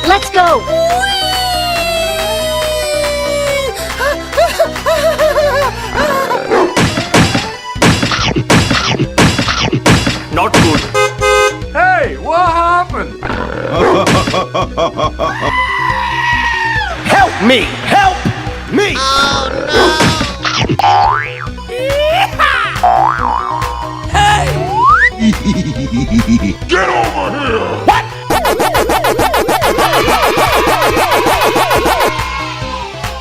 Let's go! Not good. Hey, what happened? Help me! Help me! Oh no!